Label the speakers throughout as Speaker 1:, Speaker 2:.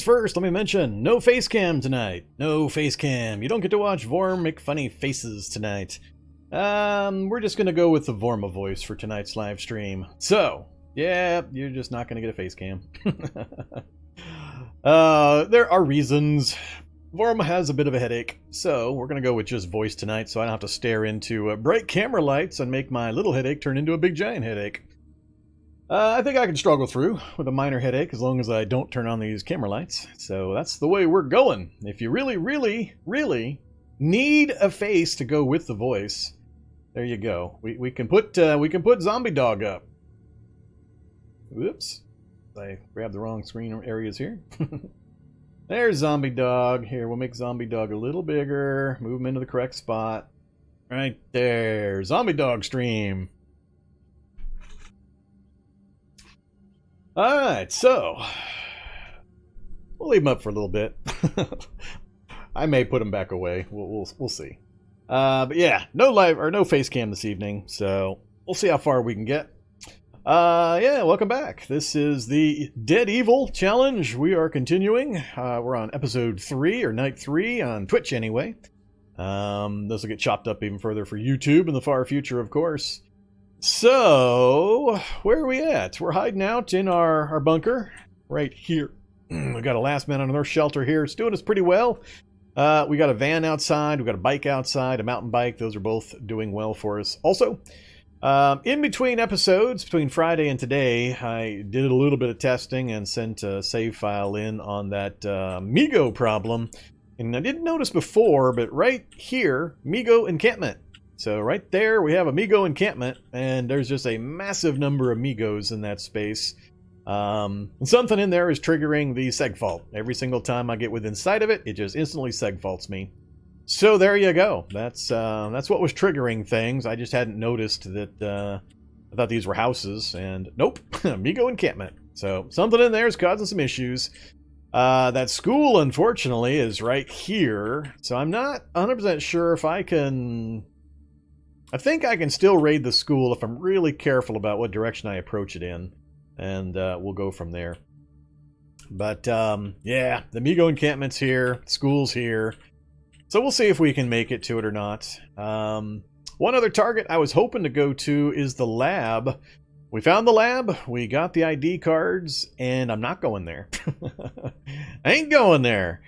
Speaker 1: First, let me mention, no face cam tonight. No face cam. You don't get to watch Vorm make funny faces tonight. We're just gonna go with the Vorma voice for tonight's live stream. So, yeah, you're just not gonna get a face cam. There are reasons. Vorm has a bit of a headache, so we're gonna go with just voice tonight so I don't have to stare into bright camera lights and make my little headache turn into a big giant headache. I think I can struggle through with a minor headache as long as I don't turn on these camera lights. So that's the way we're going. If you really, really, really need a face to go with the voice, there you go. We can put Zombie Dog up. Whoops, I grabbed the wrong screen areas here. There's Zombie Dog. Here, we'll make Zombie Dog a little bigger. Move him into the correct spot. Right there, Zombie Dog stream. Alright, so we'll leave him up for a little bit. I may put him back away. We'll see. But yeah, no face cam this evening, so we'll see how far we can get. Yeah, welcome back. This is the Dead Evil Challenge. We are continuing. We're on episode 3, or night 3, on Twitch anyway. This will get chopped up even further for YouTube in the far future, of course. So, where are we at? We're hiding out in our bunker right here. We got a last man on our shelter here. It's doing us pretty well. We got a van outside. We got a bike outside, a mountain bike. Those are both doing well for us. Also, in between episodes, between Friday and today, I did a little bit of testing and sent a save file in on that Migo problem. And I didn't notice before, but right here, Migo encampment. So right there, we have a Migo encampment, and there's just a massive number of Migos in that space. And something in there is triggering the seg fault. Every single time I get within sight of it, it just instantly seg faults me. So there you go. That's what was triggering things. I just hadn't noticed that. I thought these were houses, and nope, Migo encampment. So something in there is causing some issues. That school, unfortunately, is right here. So I'm not 100% sure if I can. I think I can still raid the school if I'm really careful about what direction I approach it in, and we'll go from there. But yeah, the Migo encampment's here, school's here, so we'll see if we can make it to it or not. One other target I was hoping to go to is the lab. We found the lab, we got the ID cards, and I'm not going there. I ain't going there.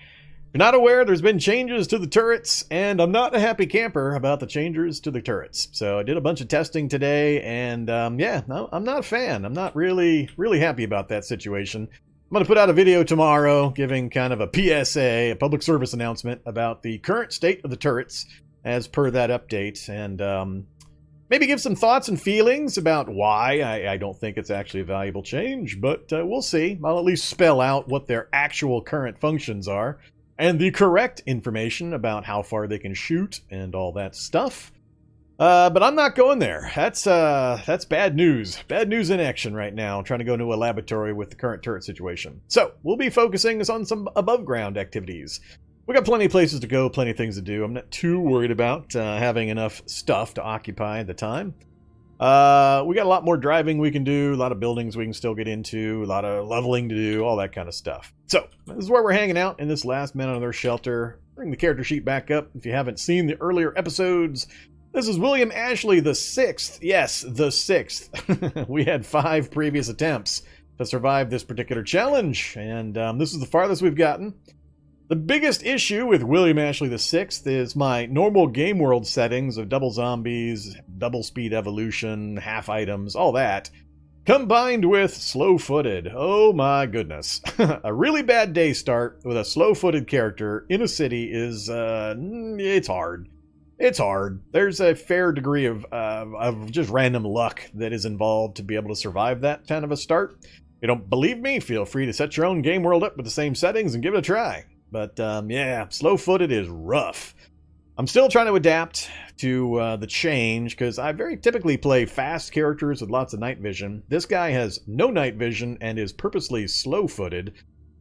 Speaker 1: If you're not aware, there's been changes to the turrets, and I'm not a happy camper about the changes to the turrets. So I did a bunch of testing today, and yeah, no, I'm not a fan. I'm not really happy about that situation. I'm going to put out a video tomorrow giving kind of a PSA, a public service announcement about the current state of the turrets as per that update, and maybe give some thoughts and feelings about why I don't think it's actually a valuable change, but we'll see. I'll at least spell out what their actual current functions are, and the correct information about how far they can shoot and all that stuff. But I'm not going there. That's bad news. Bad news in action right now, trying to go into a laboratory with the current turret situation. So, we'll be focusing on some above ground activities. We got plenty of places to go, plenty of things to do. I'm not too worried about having enough stuff to occupy the time. We got a lot more driving we can do, a lot of buildings we can still get into, a lot of leveling to do, all that kind of stuff. So, this is where we're hanging out in this last man on their shelter. Bring the character sheet back up if you haven't seen the earlier episodes. This is William Ashley the 6th. Yes, the 6th. We had 5 previous attempts to survive this particular challenge, and this is the farthest we've gotten. The biggest issue with William Ashley the 6th is my normal game world settings of double zombies, double speed evolution, half items, all that, combined with slow-footed. Oh my goodness. A really bad day start with a slow-footed character in a city is, it's hard. It's hard. There's a fair degree of just random luck that is involved to be able to survive that kind of a start. If you don't believe me, feel free to set your own game world up with the same settings and give it a try. But yeah, slow-footed is rough. I'm still trying to adapt to the change, because I very typically play fast characters with lots of night vision. This guy has no night vision and is purposely slow-footed.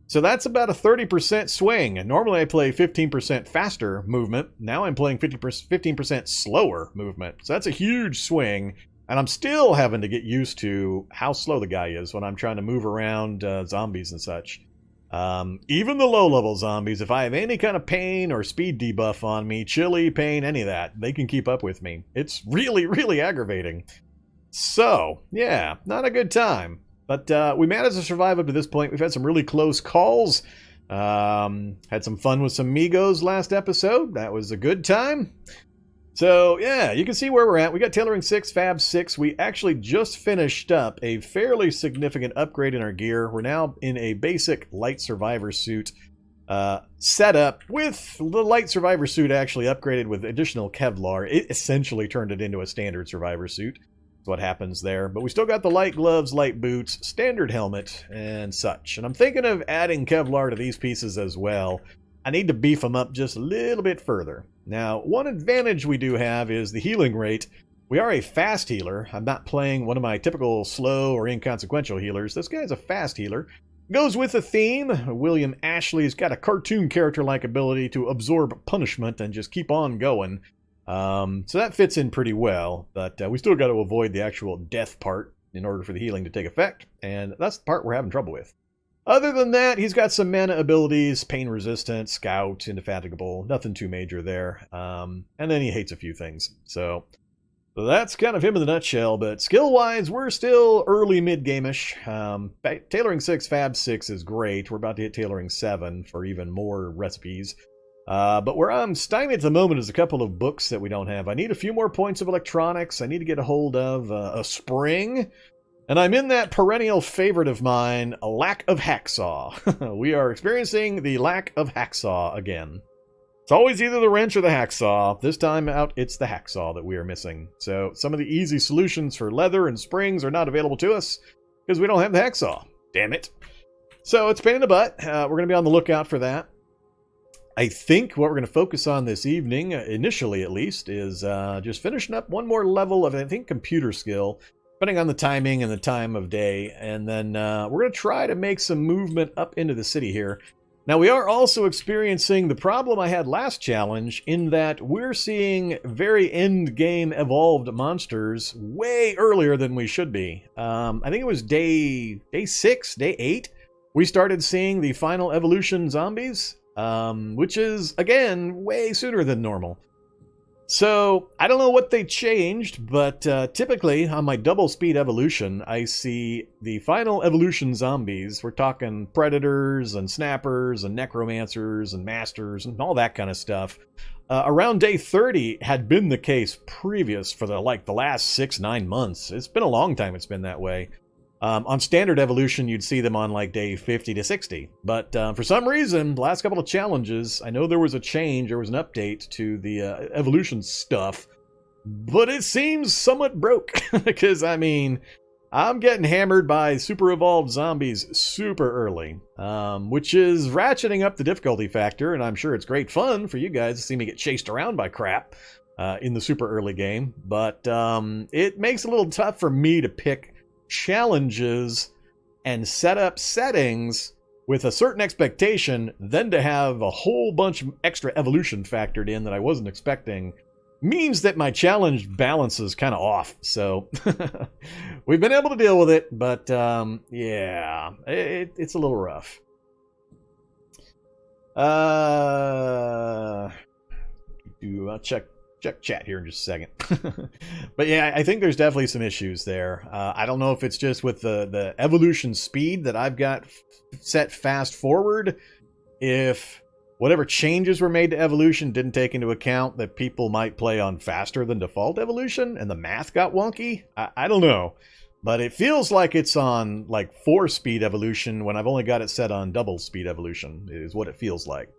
Speaker 1: So that's about a 30% swing. And normally I play 15% faster movement. Now I'm playing 15% slower movement. So that's a huge swing. And I'm still having to get used to how slow the guy is when I'm trying to move around zombies and such. Even the low-level zombies, if I have any kind of pain or speed debuff on me, chili, pain, any of that, they can keep up with me. It's really, really aggravating. So, yeah, not a good time. But we managed to survive up to this point. We've had some really close calls. Had some fun with some Migos last episode. That was a good time. So, yeah, you can see where we're at. We got Tailoring 6, Fab 6. We actually just finished up a fairly significant upgrade in our gear. We're now in a basic light survivor suit setup with the light survivor suit actually upgraded with additional Kevlar. It essentially turned it into a standard survivor suit. That's what happens there. But we still got the light gloves, light boots, standard helmet, and such. And I'm thinking of adding Kevlar to these pieces as well. I need to beef them up just a little bit further. Now, one advantage we do have is the healing rate. We are a fast healer. I'm not playing one of my typical slow or inconsequential healers. This guy's a fast healer. Goes with the theme. William Ashley's got a cartoon character-like ability to absorb punishment and just keep on going. So that fits in pretty well, but we still got to avoid the actual death part in order for the healing to take effect, and that's the part we're having trouble with. Other than that, he's got some mana abilities, pain resistant, scout, indefatigable, nothing too major there. And then he hates a few things. So that's kind of him in a nutshell, but skill-wise, we're still early mid-game-ish. Tailoring 6, Fab 6 is great. We're about to hit Tailoring 7 for even more recipes. But where I'm stymied at the moment is a couple of books that we don't have. I need a few more points of electronics. I need to get a hold of a spring. And I'm in that perennial favorite of mine, a lack of hacksaw. We are experiencing the lack of hacksaw again. It's always either the wrench or the hacksaw. This time out, it's the hacksaw that we are missing. So some of the easy solutions for leather and springs are not available to us because we don't have the hacksaw. Damn it. So it's a pain in the butt. We're going to be on the lookout for that. I think what we're going to focus on this evening, initially at least, is just finishing up one more level of, I think, computer skill, depending on the timing and the time of day. And then we're going to try to make some movement up into the city here. Now, we are also experiencing the problem I had last challenge in that we're seeing very end-game evolved monsters way earlier than we should be. I think it was day 6, day 8, we started seeing the final evolution zombies, which is, again, way sooner than normal. So, I don't know what they changed, but typically on my double speed evolution, I see the final evolution zombies. We're talking predators and snappers and necromancers and masters and all that kind of stuff. Around day 30 had been the case previous for the last 6-9 months. It's been a long time it's been that way. On standard evolution, you'd see them on like day 50 to 60. But for some reason, the last couple of challenges, I know there was a change, there was an update to the evolution stuff. But it seems somewhat broke. Because, I mean, I'm getting hammered by super evolved zombies super early. Which is ratcheting up the difficulty factor. And I'm sure it's great fun for you guys to see me get chased around by crap in the super early game. But it makes it a little tough for me to pick challenges and set up settings with a certain expectation, then to have a whole bunch of extra evolution factored in that I wasn't expecting means that my challenge balance is kind of off. So we've been able to deal with it, but yeah, it's a little rough. I'll check chat here in just a second. But yeah, I think there's definitely some issues there. I don't know if it's just with the evolution speed that I've got set fast forward, if whatever changes were made to evolution didn't take into account that people might play on faster than default evolution and the math got wonky. I don't know, but it feels like it's on like 4-speed evolution when I've only got it set on double speed evolution is what it feels like.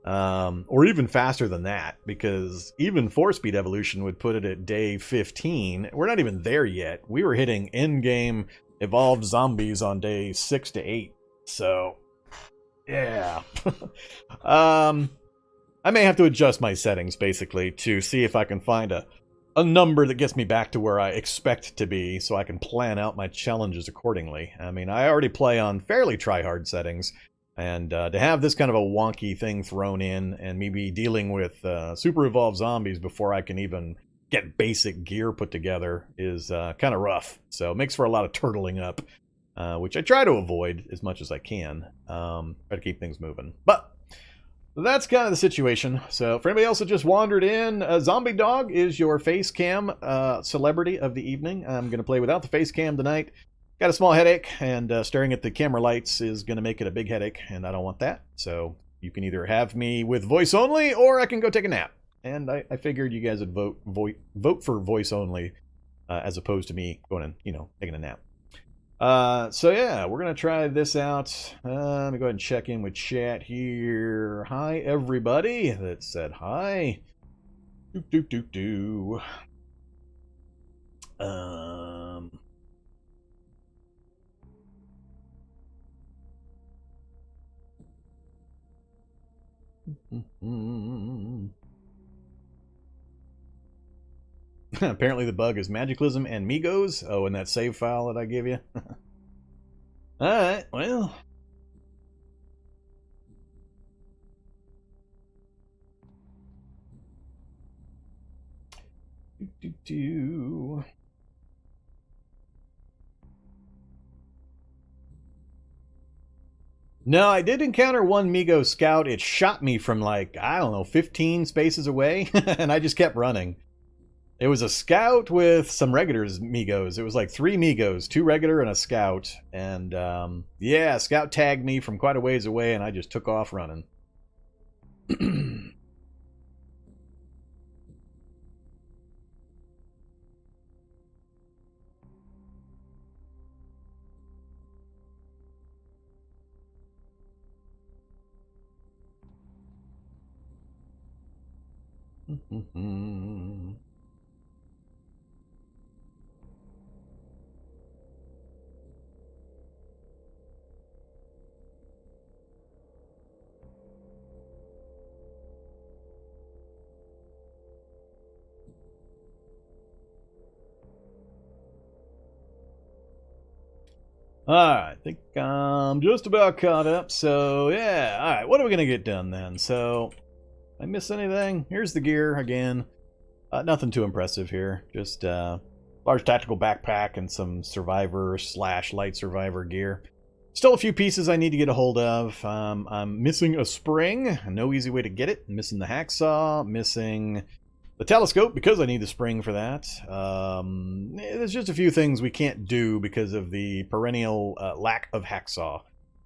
Speaker 1: Or even faster than that, because even 4-speed evolution would put it at day 15. We're not even there yet. We were hitting end-game evolved zombies on day 6 to 8. So, yeah. I may have to adjust my settings, basically, to see if I can find a number that gets me back to where I expect to be, so I can plan out my challenges accordingly. I mean, I already play on fairly try-hard settings, and to have this kind of a wonky thing thrown in and me be dealing with super evolved zombies before I can even get basic gear put together is kind of rough. So it makes for a lot of turtling up. which I try to avoid as much as I can. Try to keep things moving. But that's kind of the situation. So for anybody else that just wandered in, Zombie Dog is your face cam celebrity of the evening. I'm going to play without the face cam tonight. Got a small headache, and staring at the camera lights is going to make it a big headache, and I don't want that. So you can either have me with voice only, or I can go take a nap. And I figured you guys would vote for voice only, as opposed to me going and, taking a nap. So yeah, we're going to try this out. Let me go ahead and check in with chat here. Hi, everybody that said hi. Apparently the bug is Magiclysm and Migos. Oh, in that save file that I gave you. Alright, well. No, I did encounter one Migo scout. It shot me from like, I don't know, 15 spaces away, and I just kept running. It was a scout with some regular Migos. It was like 3 Migos, 2 regular and a scout. And yeah, scout tagged me from quite a ways away, and I just took off running. Alright, I think I'm just about caught up, so yeah. Alright, what are we going to get done then? So, I miss anything? Here's the gear again. Nothing too impressive here. Just large tactical backpack and some survivor / light survivor gear. Still a few pieces I need to get a hold of. I'm missing a spring. No easy way to get it. I'm missing the hacksaw. Missing the telescope because I need the spring for that. There's just a few things we can't do because of the perennial lack of hacksaw.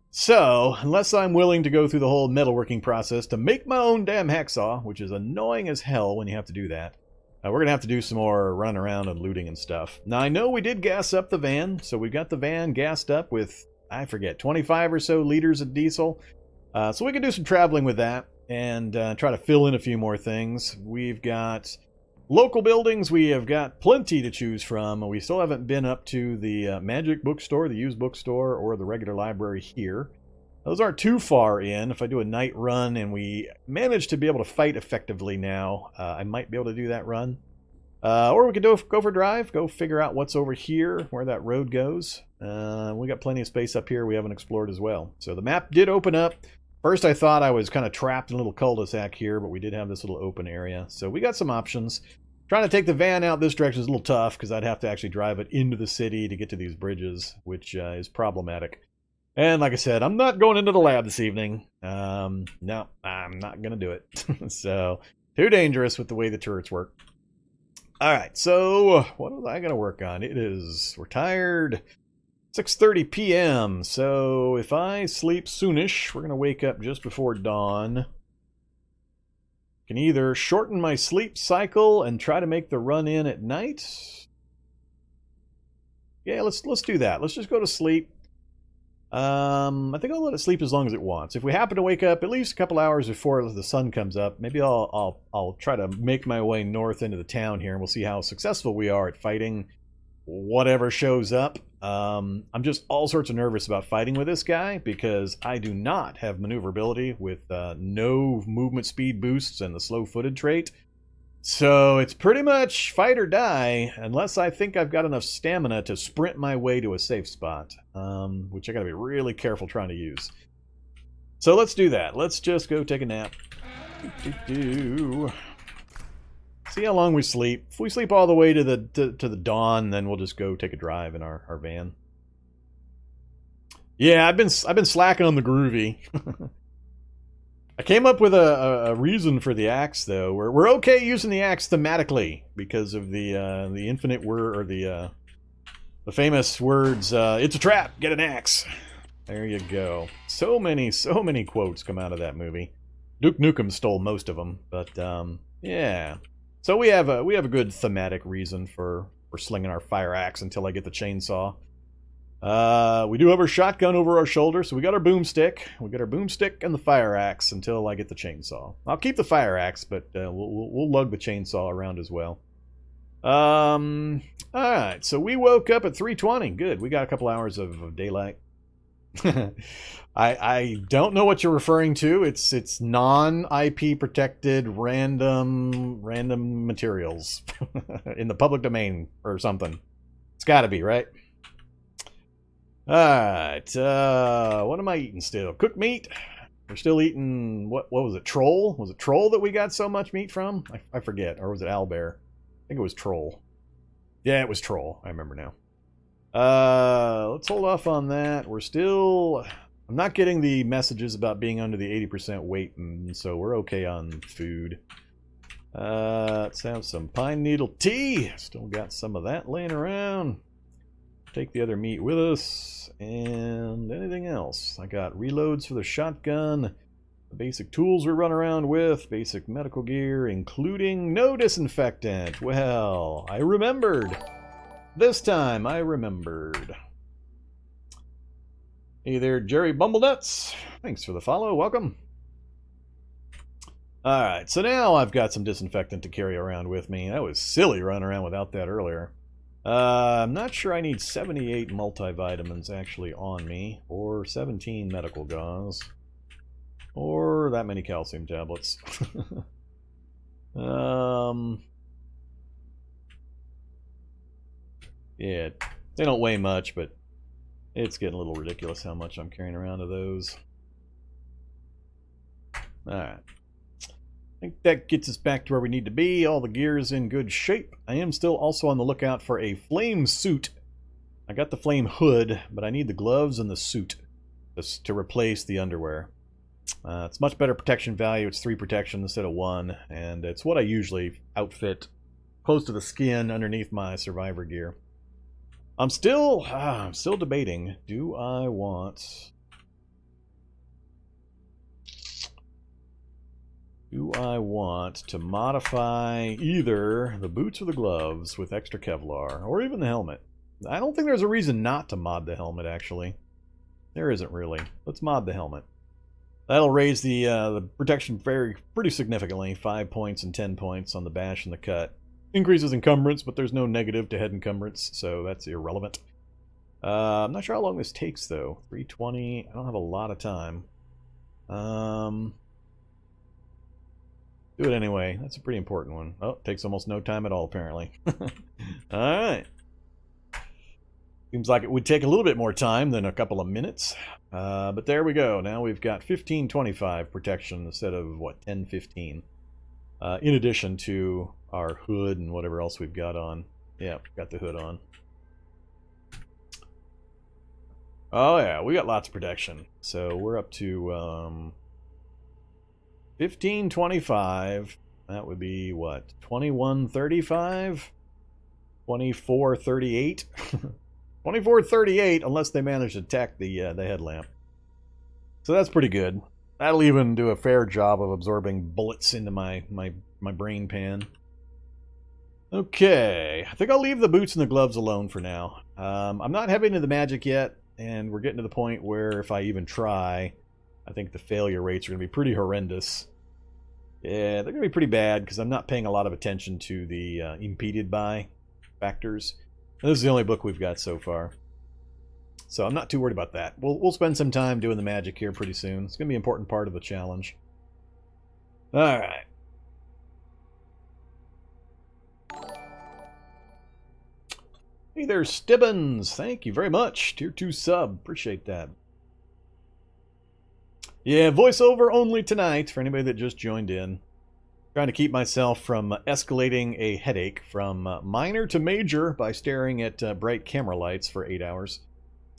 Speaker 1: So, unless I'm willing to go through the whole metalworking process to make my own damn hacksaw, which is annoying as hell when you have to do that, we're going to have to do some more running around and looting and stuff. Now, I know we did gas up the van, so we got the van gassed up with, I forget, 25 or so liters of diesel. So we can do some traveling with that and try to fill in a few more things. We've got local buildings. We have got plenty to choose from. We still haven't been up to the magic bookstore, the used bookstore, or the regular library here. Those aren't too far in. If I do a night run and we manage to be able to fight effectively now, I might be able to do that run. Or we could go for a drive, go figure out what's over here, where that road goes. We got plenty of space up here we haven't explored as well. So the map did open up. First I thought I was kind of trapped in a little cul-de-sac here, but we did have this little open area. So we got some options. Trying to take the van out this direction is a little tough because I'd have to actually drive it into the city to get to these bridges, which is problematic. And like I said, I'm not going into the lab this evening. No, I'm not going to do it. So, too dangerous with the way the turrets work. Alright, so what was I going to work on? We're tired. 6:30 p.m. So if I sleep soonish, we're going to wake up just before dawn. Can either shorten my sleep cycle and try to make the run in at night. Yeah, let's do that. Let's just go to sleep. I think I'll let it sleep as long as it wants. If we happen to wake up at least a couple hours before the sun comes up, maybe I'll try to make my way north into the town here, and we'll see how successful we are at fighting whatever shows up. I'm just all sorts of nervous about fighting with this guy because I do not have maneuverability with no movement speed boosts and the slow-footed trait. So it's pretty much fight or die unless I think I've got enough stamina to sprint my way to a safe spot, which I gotta be really careful trying to use. So let's do that. Let's just go take a nap. See how long we sleep. If we sleep all the way to the dawn, then we'll just go take a drive in our van. Yeah, I've been slacking on the groovy. I came up with a reason for the axe, though. We're okay using the axe thematically because of the infinite word, or the famous words. It's a trap. Get an axe. There you go. So many quotes come out of that movie. Duke Nukem stole most of them, but yeah. So we have a good thematic reason for slinging our fire axe until I get the chainsaw. We do have our shotgun over our shoulder, so we got our boomstick. We got our boomstick and the fire axe until I get the chainsaw. I'll keep the fire axe, but we'll lug the chainsaw around as well. All right, so we woke up at 3:20. Good, we got a couple hours of daylight. I don't know what you're referring to. It's non-IP protected random materials in the public domain or something. It's got to be, right? Alright, what am I eating still? Cooked meat? We're still eating, what was it, Troll? Was it Troll that we got so much meat from? I forget, or was it Owlbear? I think it was Troll. Yeah, it was Troll, I remember now. Let's hold off on that. We're still, I'm not getting the messages about being under the 80% weight, so we're okay on food. Let's have some pine needle tea. Still got some of that laying around. Take the other meat with us, and anything else. I got reloads for the shotgun, the basic tools we run around with, basic medical gear, including no disinfectant. Well, I remembered. This time I remembered. Hey there, Jerry Bumblenuts. Thanks for the follow. Welcome. Alright, so now I've got some disinfectant to carry around with me. That was silly running around without that earlier. I'm not sure I need 78 multivitamins actually on me, or 17 medical gauze, or that many calcium tablets. Yeah, they don't weigh much, but it's getting a little ridiculous how much I'm carrying around of those. Alright. I think that gets us back to where we need to be. All the gear is in good shape. I am still also on the lookout for a flame suit. I got the flame hood, but I need the gloves and the suit to replace the underwear. It's much better protection value. It's 3 protection instead of 1, and it's what I usually outfit close to the skin underneath my survivor gear. I'm still debating. Do I want to modify either the boots or the gloves with extra Kevlar, or even the helmet? I don't think there's a reason not to mod the helmet, actually. There isn't really. Let's mod the helmet. That'll raise the protection pretty significantly. 5 points and 10 points on the bash and the cut. Increases encumbrance, but there's no negative to head encumbrance, so that's irrelevant. I'm not sure how long this takes, though. 3:20. I don't have a lot of time. Do it anyway. That's a pretty important one. Oh, it takes almost no time at all, apparently. Alright. Seems like it would take a little bit more time than a couple of minutes. But there we go. Now we've got 1525 protection instead of, what, 1015. In addition to our hood and whatever else we've got on. Yeah, got the hood on. Oh yeah, we got lots of protection. So we're up to 1525. That would be what? 2135? 2438? 2438 unless they manage to attack the headlamp. So that's pretty good. That'll even do a fair job of absorbing bullets into my brain pan. Okay, I think I'll leave the boots and the gloves alone for now. I'm not heavy into the magic yet, and we're getting to the point where if I even try, I think the failure rates are going to be pretty horrendous. Yeah, they're going to be pretty bad because I'm not paying a lot of attention to the impeded by factors. And this is the only book we've got so far. So I'm not too worried about that. We'll spend some time doing the magic here pretty soon. It's going to be an important part of the challenge. Alright. Hey there, Stibbins. Thank you very much. Tier 2 sub. Appreciate that. Yeah, voiceover only tonight for anybody that just joined in. Trying to keep myself from escalating a headache from minor to major by staring at bright camera lights for 8 hours.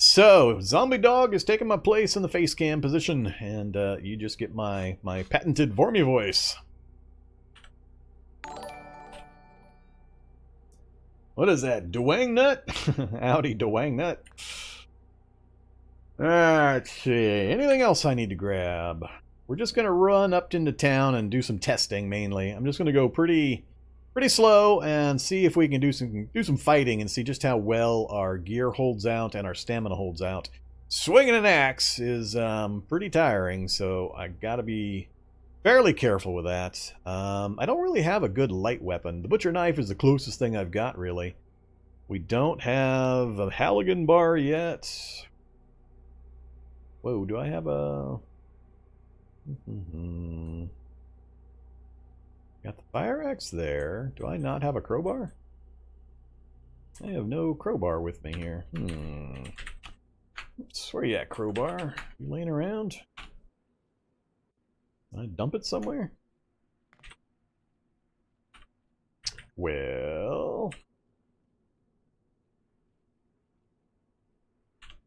Speaker 1: So, Zombie Dog is taking my place in the face cam position, and you just get my patented Vormy voice. What is that, Dwang Nut? Howdy, Dwang Nut. Let's see, anything else I need to grab? We're just going to run up into town and do some testing, mainly. I'm just going to go pretty slow and see if we can do some fighting and see just how well our gear holds out and our stamina holds out. Swinging an axe is pretty tiring, so I gotta be fairly careful with that. I don't really have a good light weapon. The butcher knife is the closest thing I've got, really. We don't have a Halligan bar yet. Whoa, do I have a... Got the fire axe there. Do I not have a crowbar? I have no crowbar with me here. Oops, where you at, crowbar? You laying around? Can I dump it somewhere? Well...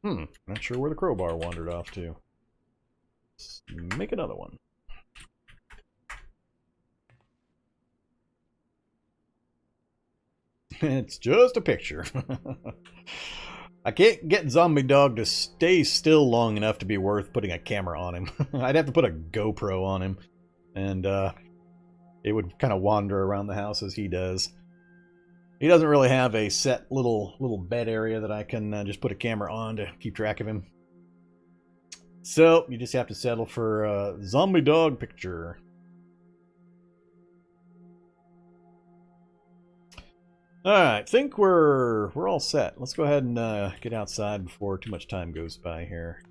Speaker 1: not sure where the crowbar wandered off to. Let's make another one. It's just a picture. I can't get Zombie Dog to stay still long enough to be worth putting a camera on him. I'd have to put a GoPro on him, and it would kind of wander around the house as he does. He doesn't really have a set little bed area that I can just put a camera on to keep track of him. So you just have to settle for a Zombie Dog picture. Alright, think we're all set. Let's go ahead and get outside before too much time goes by here.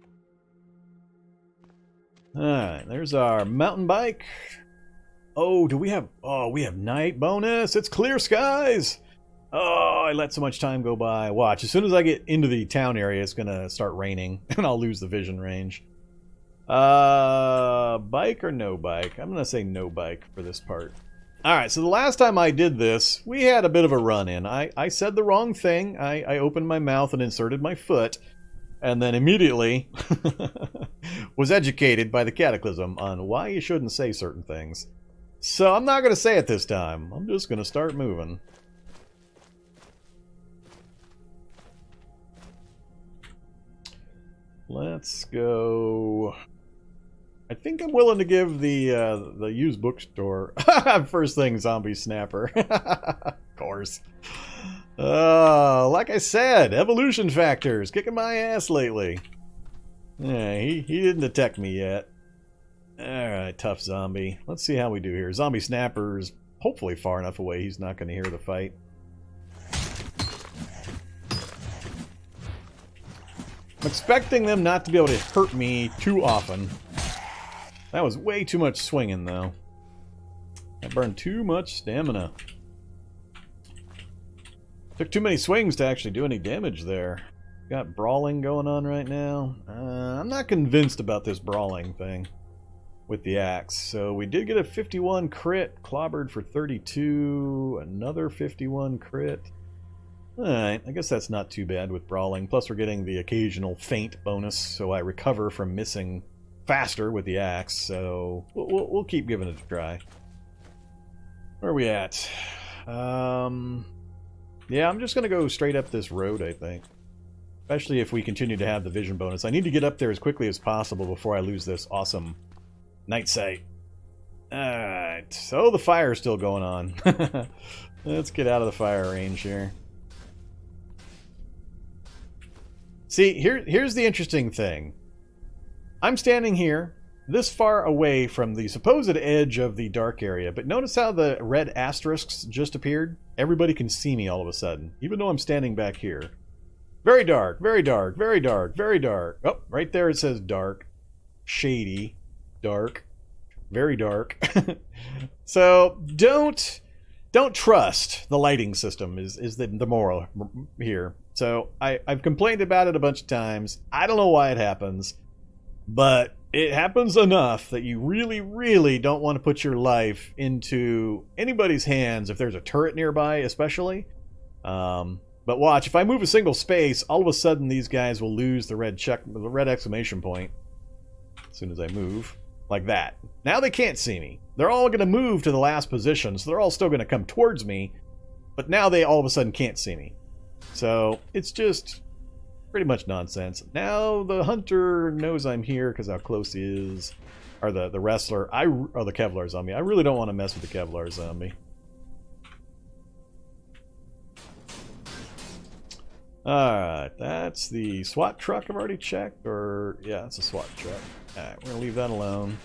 Speaker 1: Alright, there's our mountain bike. Oh, do we have... Oh, we have night bonus! It's clear skies! Oh, I let so much time go by. Watch, as soon as I get into the town area, it's gonna start raining, and I'll lose the vision range. Bike or no bike? I'm gonna say no bike for this part. Alright, so the last time I did this, we had a bit of a run-in. I said the wrong thing. I opened my mouth and inserted my foot, and then immediately was educated by the Cataclysm on why you shouldn't say certain things. So I'm not going to say it this time. I'm just going to start moving. Let's go... I think I'm willing to give the used bookstore first thing zombie snapper. Of course. Like I said, evolution factors kicking my ass lately. Yeah, he didn't detect me yet. Alright, tough zombie. Let's see how we do here. Zombie snapper's hopefully far enough away he's not going to hear the fight. I'm expecting them not to be able to hurt me too often. That was way too much swinging, though. I burned too much stamina. Took too many swings to actually do any damage there. Got brawling going on right now. I'm not convinced about this brawling thing with the axe. So we did get a 51 crit, clobbered for 32, another 51 crit. Alright, I guess that's not too bad with brawling. Plus we're getting the occasional feint bonus, so I recover from missing faster with the axe, so we'll keep giving it a try. Where are we at? Yeah, I'm just going to go straight up this road, I think. Especially if we continue to have the vision bonus. I need to get up there as quickly as possible before I lose this awesome night sight. Alright, so the fire's still going on. Let's get out of the fire range here. See, here's the interesting thing. I'm standing here, this far away from the supposed edge of the dark area, but notice how the red asterisks just appeared? Everybody can see me all of a sudden, even though I'm standing back here. Very dark, very dark, very dark, very dark. Oh, right there it says dark. Shady. Dark. Very dark. So, don't trust the lighting system is the moral here. So, I've complained about it a bunch of times. I don't know why it happens. But it happens enough that you really, really don't want to put your life into anybody's hands if there's a turret nearby, especially. But watch, if I move a single space, all of a sudden these guys will lose the red exclamation point as soon as I move. Like that. Now they can't see me. They're all going to move to the last position, so they're all still going to come towards me. But now they all of a sudden can't see me. So it's just pretty much nonsense. Now the hunter knows I'm here because how close he is. Or the wrestler. Or the Kevlar zombie. I really don't want to mess with the Kevlar zombie. Alright, that's the SWAT truck I've already checked. Or, yeah, it's a SWAT truck. Alright, we're going to leave that alone.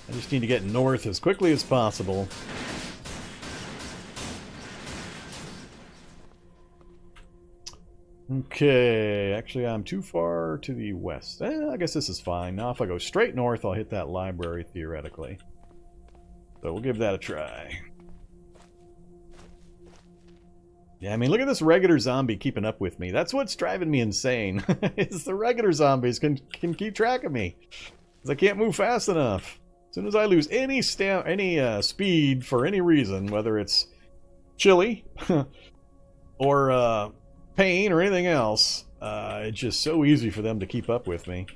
Speaker 1: I just need to get north as quickly as possible. Okay, actually I'm too far to the west. I guess this is fine. Now if I go straight north, I'll hit that library theoretically. So we'll give that a try. Yeah, I mean, look at this regular zombie keeping up with me. That's what's driving me insane. Is the regular zombies can keep track of me. Because I can't move fast enough. As soon as I lose any speed for any reason, whether it's chilly or pain or anything else, it's just so easy for them to keep up with me.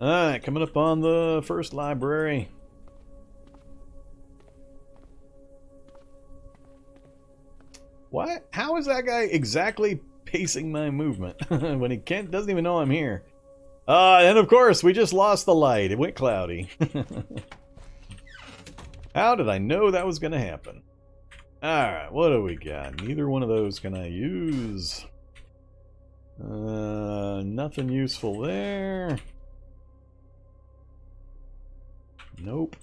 Speaker 1: Alright, coming up on the first library. What? How is that guy exactly pacing my movement when he doesn't even know I'm here? And of course, we just lost the light. It went cloudy. How did I know that was going to happen? Alright, what do we got? Neither one of those can I use. Nothing useful there. Nope.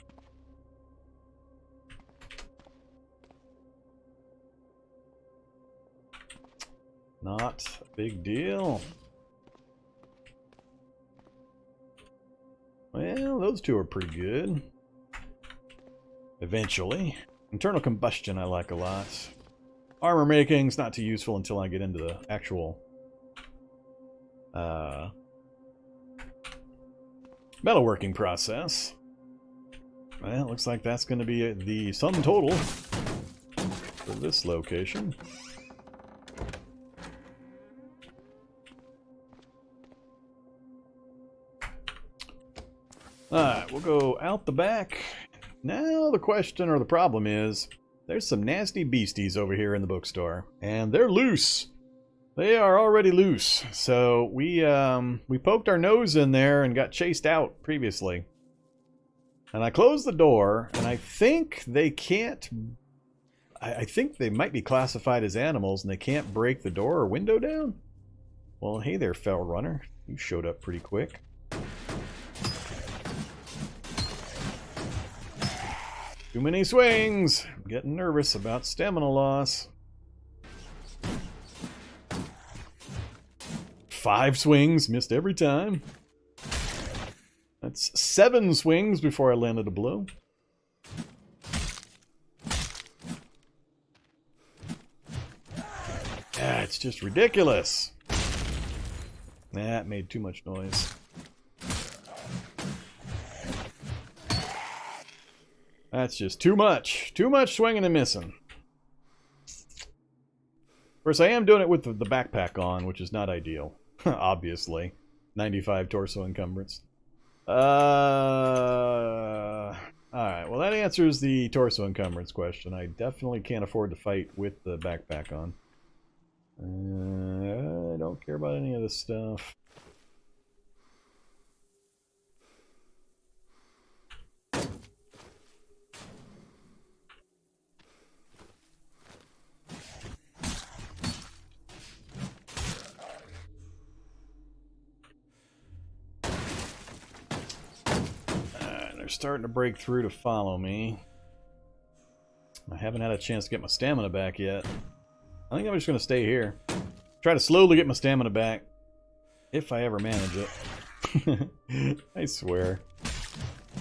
Speaker 1: Not a big deal. Well, those two are pretty good. Eventually. Internal combustion I like a lot. Armor making's not too useful until I get into the actual metalworking process. Well, looks like that's going to be the sum total for this location. Alright, we'll go out the back. Now the question or the problem is, there's some nasty beasties over here in the bookstore. And they're loose. They are already loose. So we poked our nose in there and got chased out previously. And I closed the door, and I think they can't... I think they might be classified as animals, and they can't break the door or window down? Well, hey there, fell runner. You showed up pretty quick. Too many swings! I'm getting nervous about stamina loss. 5 swings, missed every time. That's 7 swings before I landed a blow. Ah, it's just ridiculous. That made too much noise. That's just too much. Too much swinging and missing. Of course, I am doing it with the backpack on, which is not ideal. Obviously. 95 torso encumbrance. Alright, well that answers the torso encumbrance question. I definitely can't afford to fight with the backpack on. I don't care about any of this stuff. Starting to break through to follow me. I haven't had a chance to get my stamina back yet. I think I'm just going to stay here. Try to slowly get my stamina back. If I ever manage it. I swear.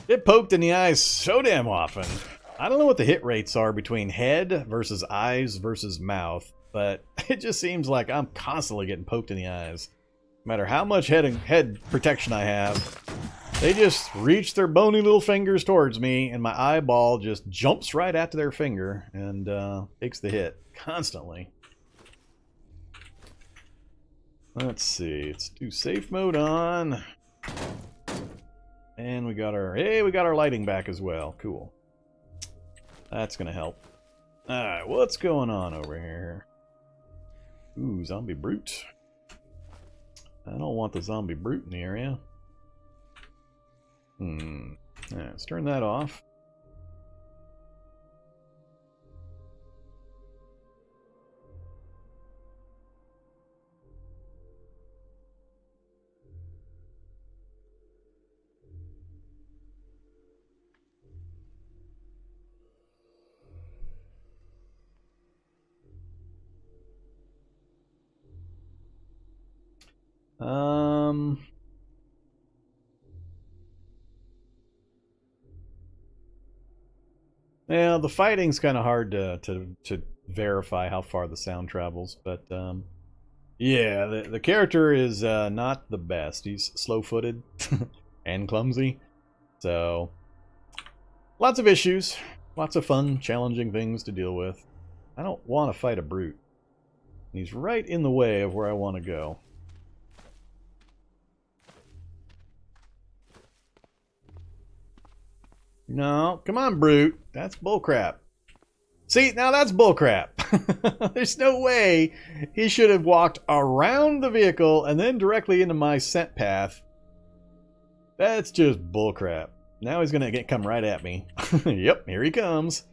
Speaker 1: Get poked in the eyes so damn often. I don't know what the hit rates are between head versus eyes versus mouth, but it just seems like I'm constantly getting poked in the eyes. No matter how much head protection I have. They just reach their bony little fingers towards me, and my eyeball just jumps right at their finger and takes the hit constantly. Let's see. Let's do safe mode on. And we got our lighting back as well. Cool. That's gonna help. Alright, what's going on over here? Ooh, zombie brute. I don't want the zombie brute in the area. Alright, let's turn that off. Yeah, the fighting's kind of hard to verify how far the sound travels, but yeah, the character is not the best. He's slow-footed and clumsy, so lots of issues, lots of fun, challenging things to deal with. I don't want to fight a brute. He's right in the way of where I want to go. No, come on, brute. That's bullcrap. See, now that's bullcrap. There's no way he should have walked around the vehicle and then directly into my scent path. That's just bullcrap. Now he's gonna come right at me. Yep, here he comes.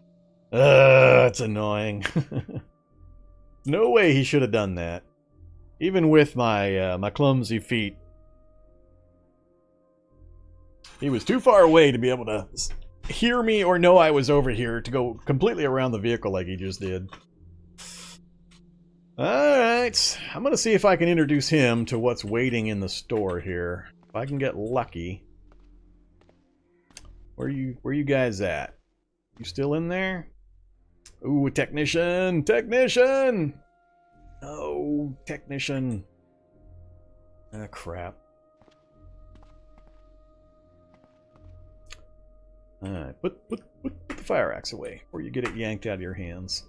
Speaker 1: It's annoying. No way he should have done that. Even with my my clumsy feet. He was too far away to be able to hear me or know I was over here to go completely around the vehicle like he just did. Alright, I'm going to see if I can introduce him to what's waiting in the store here. If I can get lucky. Where you guys at? You still in there? Ooh, technician! Technician! Oh, technician. Ah, crap. Alright, put the fire axe away, or you get it yanked out of your hands.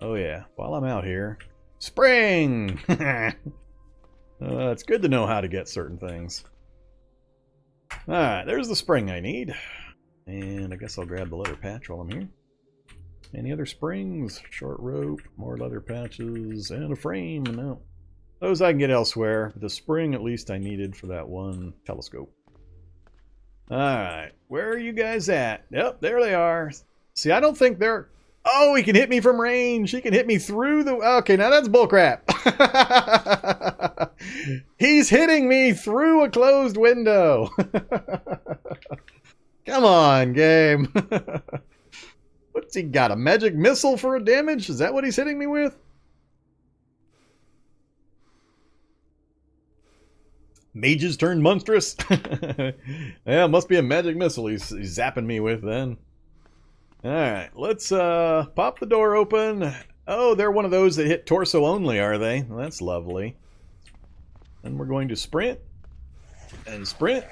Speaker 1: Oh yeah, while I'm out here... Spring! It's good to know how to get certain things. Alright, there's the spring I need. And I guess I'll grab the leather patch while I'm here. Any other springs? Short rope, more leather patches, and a frame. No. Those I can get elsewhere. The spring, at least, I needed for that one telescope. Alright, where are you guys at? Yep, there they are. See, I don't think they're... Oh, he can hit me from range. He can hit me through the... Okay, now that's bullcrap. He's hitting me through a closed window. Come on, game. What's he got? A magic missile for a damage? Is that what he's hitting me with? Mages turn monstrous? Yeah, must be a magic missile he's zapping me with then. Alright, let's pop the door open. Oh, they're one of those that hit torso only, are they? Well, that's lovely. And we're going to sprint. And sprint.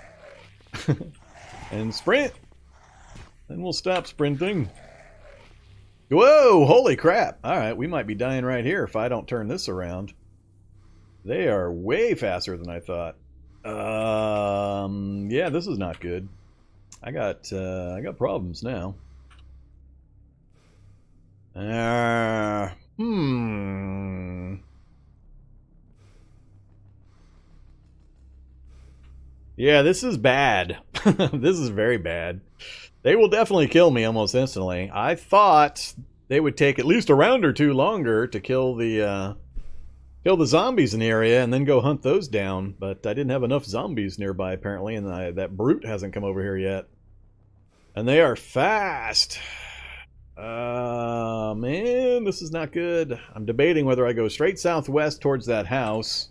Speaker 1: And sprint. Then we'll stop sprinting. Whoa, holy crap. Alright, we might be dying right here if I don't turn this around. They are way faster than I thought. Yeah, this is not good. I got problems now. Yeah, this is bad. This is very bad. They will definitely kill me almost instantly. I thought they would take at least a round or two longer to kill the zombies in the area and then go hunt those down, but I didn't have enough zombies nearby apparently, and that brute hasn't come over here yet. And they are fast. Man, this is not good. I'm debating whether I go straight southwest towards that house,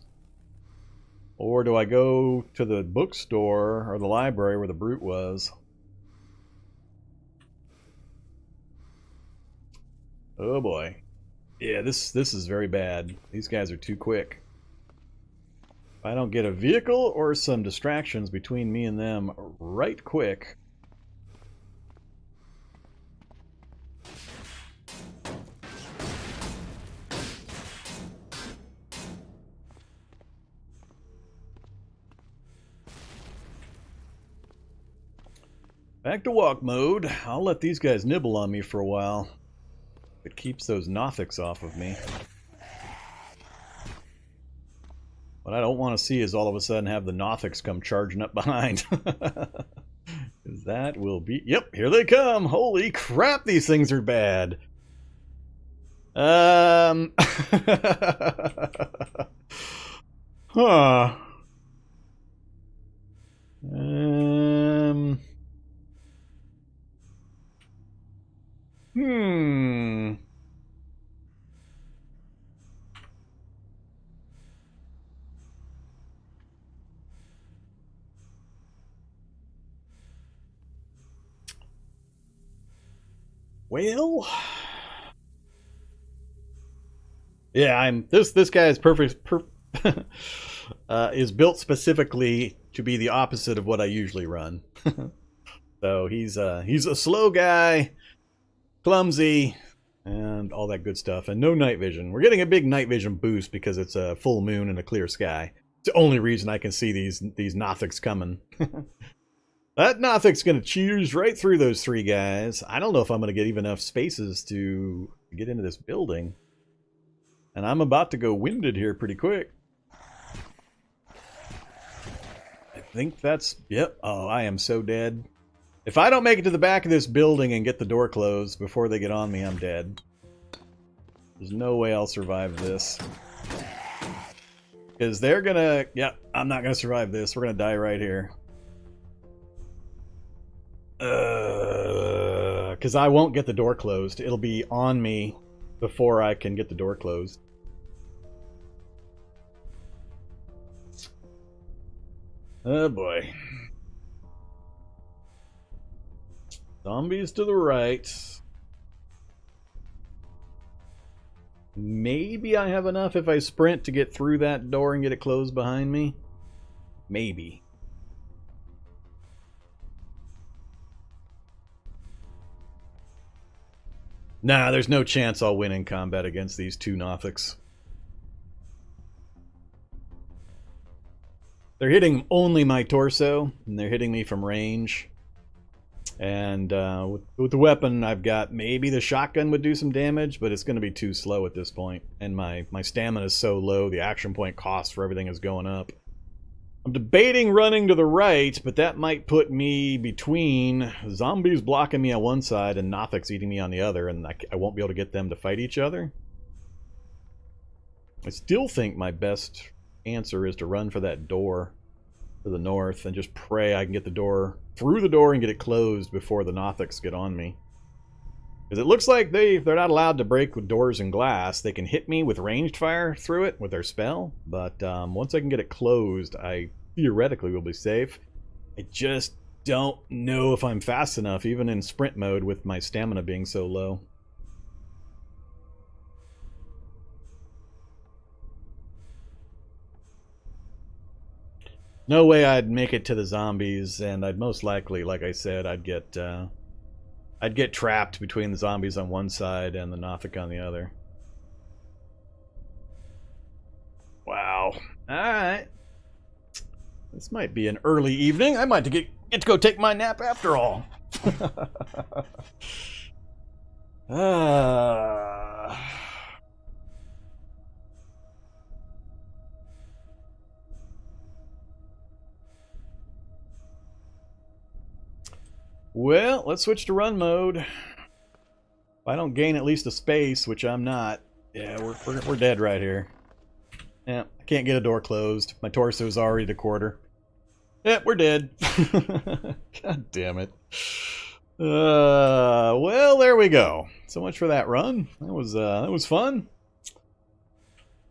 Speaker 1: or do I go to the bookstore or the library where the brute was. Oh boy. Yeah, this is very bad. These guys are too quick. If I don't get a vehicle or some distractions between me and them right quick. Back to walk mode. I'll let these guys nibble on me for a while. It keeps those Nothics off of me. What I don't want to see is all of a sudden have the Nothics come charging up behind. Because that will be... Yep, here they come! Holy crap, these things are bad! Huh. Well, yeah, this guy is perfect. Is built specifically to be the opposite of what I usually run. So he's a slow guy, clumsy, and all that good stuff, and no night vision. We're getting a big night vision boost because it's a full moon and a clear sky. It's the only reason I can see these Nothics coming. That Nothic's going to cheese right through those three guys. I don't know if I'm going to get even enough spaces to get into this building. And I'm about to go winded here pretty quick. I think that's... Yep. Oh, I am so dead. If I don't make it to the back of this building and get the door closed before they get on me, I'm dead. There's no way I'll survive this. Because they're going to... Yep, I'm not going to survive this. We're going to die right here. Because I won't get the door closed. It'll be on me before I can get the door closed. Oh boy. Zombies to the right. Maybe I have enough if I sprint to get through that door and get it closed behind me. Maybe. Nah, there's no chance I'll win in combat against these two Nothics. They're hitting only my torso, and they're hitting me from range. And with the weapon I've got, maybe the shotgun would do some damage, but it's going to be too slow at this point. And my stamina is so low, the action point cost for everything is going up. I'm debating running to the right, but that might put me between zombies blocking me on one side and Nothics eating me on the other, and I won't be able to get them to fight each other. I still think my best answer is to run for that door to the north and just pray I can get the door through the door and get it closed before the Nothics get on me. Because it looks like they're not allowed to break with doors and glass. They can hit me with ranged fire through it with their spell, but once I can get it closed, I theoretically will be safe. I just don't know if I'm fast enough, even in sprint mode with my stamina being so low. No way I'd make it to the zombies, and I'd most likely, like I said, I'd get trapped between the zombies on one side and the Nothic on the other. Wow. Alright. This might be an early evening. I might get to go take my nap after all. Well, let's switch to run mode. If I don't gain at least a space, which I'm not, yeah, we're dead right here. Yeah, I can't get a door closed. My torso's already to quarter. Yeah, we're dead. God damn it. Well, there we go. So much for that run. That was fun.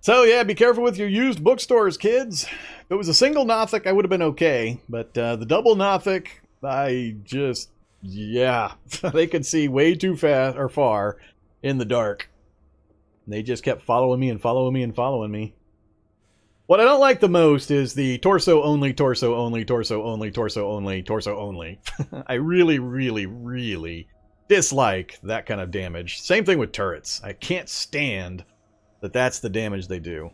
Speaker 1: So yeah, be careful with your used bookstores, kids. If it was a single Nothic, I would have been okay, but the double Nothic, I just... Yeah, they could see way too fast or far in the dark. They just kept following me and following me and following me. What I don't like the most is the torso only, torso only, torso only, torso only, torso only. I really, really, really dislike that kind of damage. Same thing with turrets. I can't stand that that's the damage they do.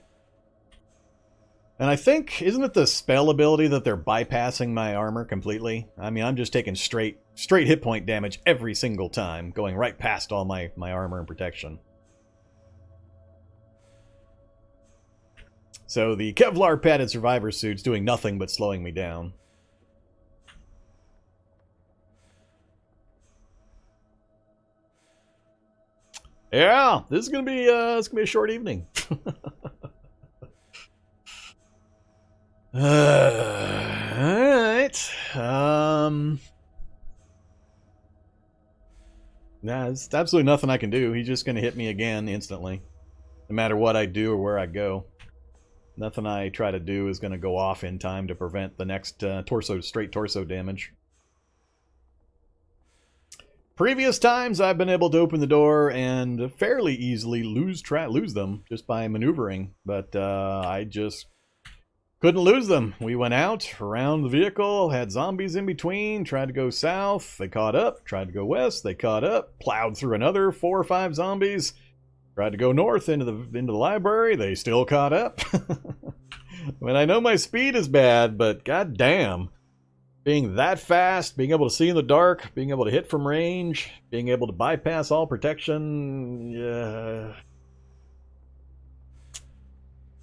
Speaker 1: And I think, isn't it the spell ability that they're bypassing my armor completely? I mean, I'm just taking straight hit point damage every single time, going right past all my armor and protection. So the Kevlar padded survivor suit's doing nothing but slowing me down. Yeah, this is gonna be a short evening. Alright. Nah, there's absolutely nothing I can do. He's just gonna hit me again instantly. No matter what I do or where I go. Nothing I try to do is gonna go off in time to prevent the next straight torso damage. Previous times I've been able to open the door and fairly easily lose them just by maneuvering, but I just couldn't lose them. We went out, around the vehicle, had zombies in between, tried to go south, they caught up, tried to go west, they caught up, plowed through another 4 or 5 zombies, tried to go north into the library, they still caught up. I mean, I know my speed is bad, but goddamn. Being that fast, being able to see in the dark, being able to hit from range, being able to bypass all protection, yeah.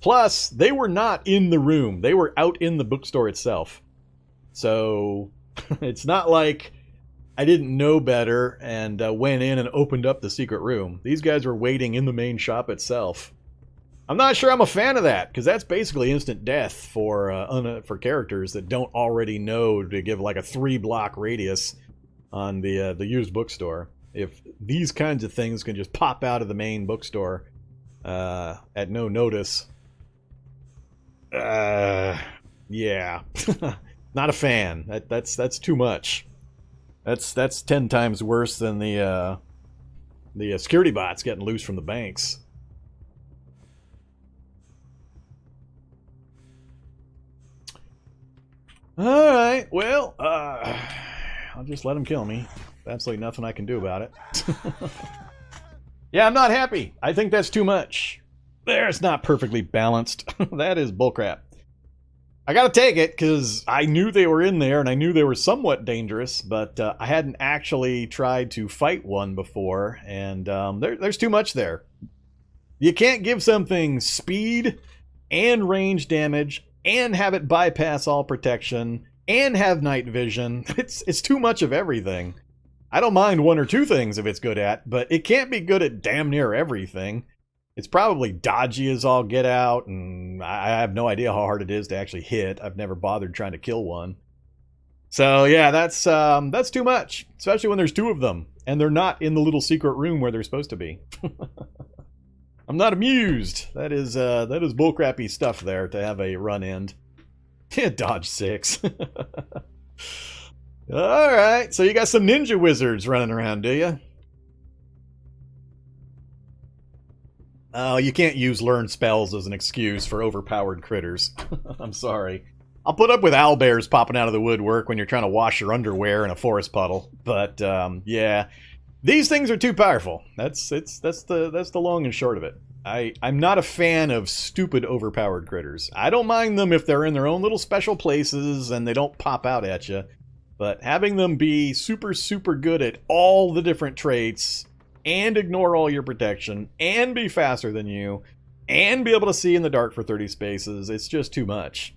Speaker 1: Plus, they were not in the room. They were out in the bookstore itself. So, it's not like I didn't know better and went in and opened up the secret room. These guys were waiting in the main shop itself. I'm not sure I'm a fan of that, because that's basically instant death for characters that don't already know to give like a 3-block radius on the used bookstore. If these kinds of things can just pop out of the main bookstore at no notice, yeah, not a fan. That's too much. That's 10 times worse than the security bots getting loose from the banks. Alright, well, I'll just let him kill me. Absolutely nothing I can do about it. Yeah, I'm not happy. I think that's too much. It's not perfectly balanced. That is bullcrap. I gotta take it, because I knew they were in there, and I knew they were somewhat dangerous, but I hadn't actually tried to fight one before, and there's too much there. You can't give something speed and range damage and have it bypass all protection, and have night vision. It's too much of everything. I don't mind 1 or 2 things if it's good at, but it can't be good at damn near everything. It's probably dodgy as all get out, and I have no idea how hard it is to actually hit. I've never bothered trying to kill one. So yeah, that's too much, especially when there's 2 of them, and they're not in the little secret room where they're supposed to be. I'm not amused. That is bullcrappy stuff there to have a run end. Dodge 6. Alright, so you got some ninja wizards running around, do you? Oh, you can't use learned spells as an excuse for overpowered critters. I'm sorry. I'll put up with owlbears popping out of the woodwork when you're trying to wash your underwear in a forest puddle. But, yeah. These things are too powerful. That's the long and short of it. I'm not a fan of stupid overpowered critters. I don't mind them if they're in their own little special places and they don't pop out at you. But having them be super, super good at all the different traits and ignore all your protection and be faster than you and be able to see in the dark for 30 spaces, it's just too much.